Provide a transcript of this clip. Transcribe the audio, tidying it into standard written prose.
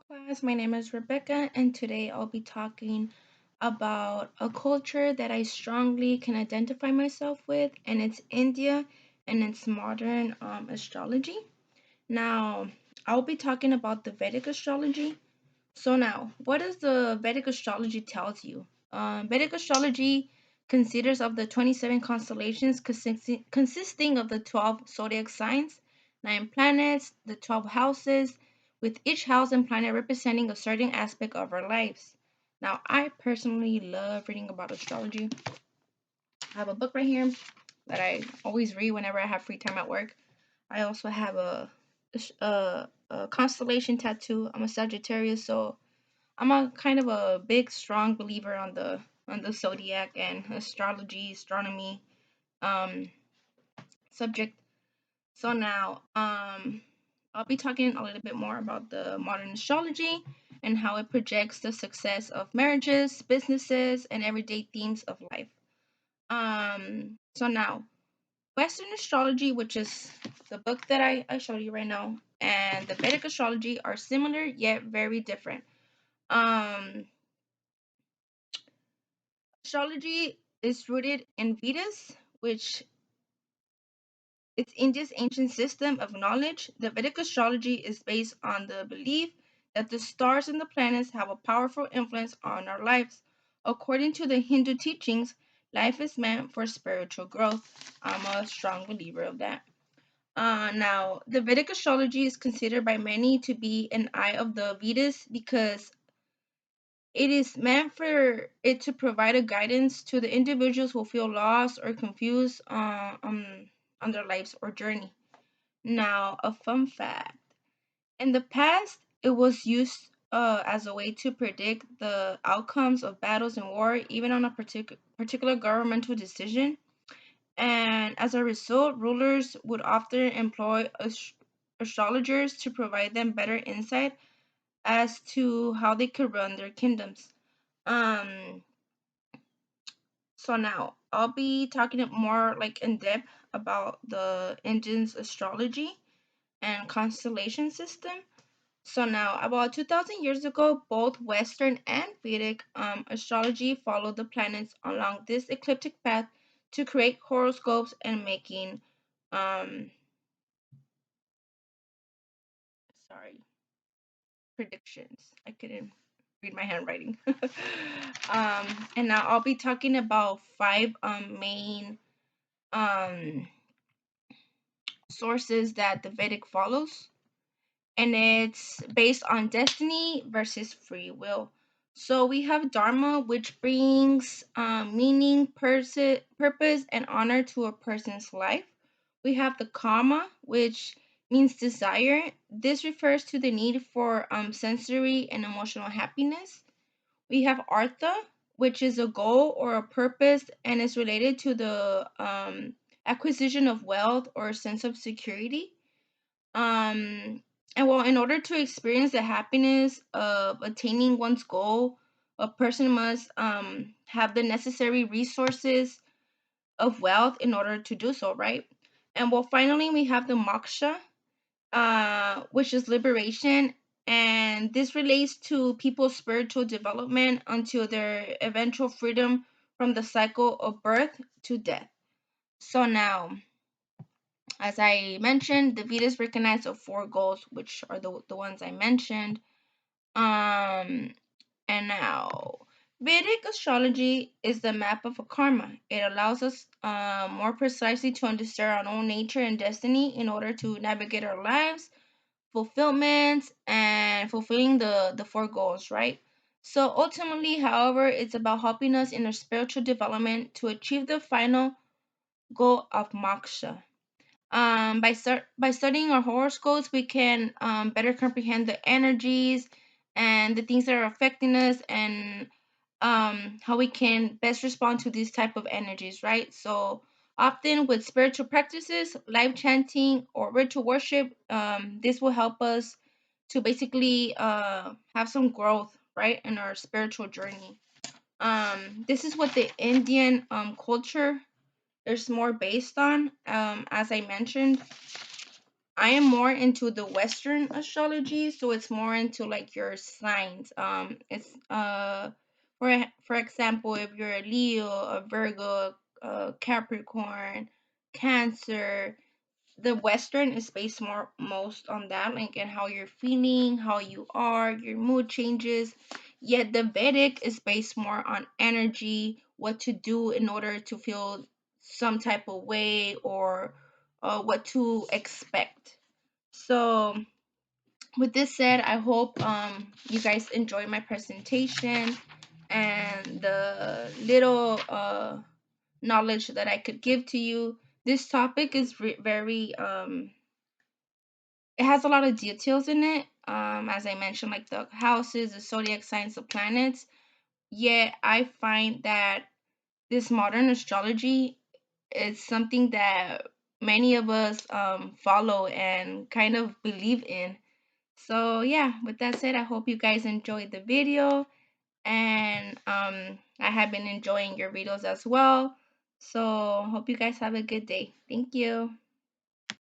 Class. My name is Rebecca, and today I'll be talking about a culture that I strongly can identify myself with, and it's India and its modern astrology. Now, I'll be talking about the Vedic astrology. So now, what does the Vedic astrology tells you? Vedic astrology considers of the 27 constellations consisting of the 12 zodiac signs, 9 planets, the 12 houses, with each house and planet representing a certain aspect of our lives. Now, I personally love reading about astrology. I have a book right here that I always read whenever I have free time at work. I also have a constellation tattoo. I'm a Sagittarius, so I'm a kind of a big, strong believer on the zodiac and astrology, astronomy um, subject. So now, I'll be talking a little bit more about the modern astrology and how it projects the success of marriages, businesses, and everyday themes of life. So now, Western astrology, which is the book that I showed you right now, and the Vedic astrology are similar yet very different. Um, Astrology is rooted in Vedas, which is India's ancient system of knowledge. The Vedic astrology is based on the belief that the stars and the planets have a powerful influence on our lives. According to the Hindu teachings, life is meant for spiritual growth. I'm a strong believer of that. Now, the Vedic astrology is considered by many to be an eye of the Vedas because it is meant for it to provide a guidance to the individuals who feel lost or confused on their lives or journey. Now, a fun fact. In the past, it was used as a way to predict the outcomes of battles and war, even on a particular governmental decision. And as a result, rulers would often employ astrologers to provide them better insight as to how they could run their kingdoms. Um, so now I'll be talking more like in depth about the Indian's astrology and constellation system. So now, about 2,000 years ago, both Western and Vedic astrology followed the planets along this ecliptic path to create horoscopes and making, um, sorry, predictions. I couldn't read my handwriting. And now I'll be talking about five main um, sources that the Vedic follows, and it's based on destiny versus free will. So we have Dharma, which brings meaning, purpose, and honor to a person's life. We have the Karma, which means desire. This refers to the need for sensory and emotional happiness. We have Artha, which is a goal or a purpose and is related to the acquisition of wealth or a sense of security. Um, and well, in order to experience the happiness of attaining one's goal, a person must have the necessary resources of wealth in order to do so, right? And well, finally, we have the moksha, which is liberation, and this relates to people's spiritual development until their eventual freedom from the cycle of birth to death. So now, as I mentioned, the Vedas recognize of four goals, which are the ones I mentioned. Um, and now, Vedic astrology is the map of a karma. It allows us more precisely to understand our own nature and destiny in order to navigate our lives, fulfillment, and fulfilling the four goals, right? So ultimately, however, it's about helping us in our spiritual development to achieve the final goal of moksha. By studying our horoscopes, we can better comprehend the energies and the things that are affecting us, and how we can best respond to these type of energies, right? So often with spiritual practices, live chanting or ritual worship, this will help us to basically have some growth, right, in our spiritual journey. This is what the Indian culture is more based on, as I mentioned. I am more into the Western astrology, so it's more into like your signs. It's for example, if you're a Leo, a Virgo, a Capricorn, Cancer, the Western is based more most on that, like and how you're feeling, how you are, your mood changes. Yet the Vedic is based more on energy, what to do in order to feel some type of way, or what to expect. So with this said, I hope you guys enjoy my presentation and the little knowledge that I could give to you. This topic is very it has a lot of details in it. As I mentioned, like the houses, the zodiac signs, the planets. Yet I find that this modern astrology is something that many of us follow and kind of believe in. So yeah, with that said, I hope you guys enjoyed the video, and I have been enjoying your videos as well. So hope you guys have a good day. Thank you.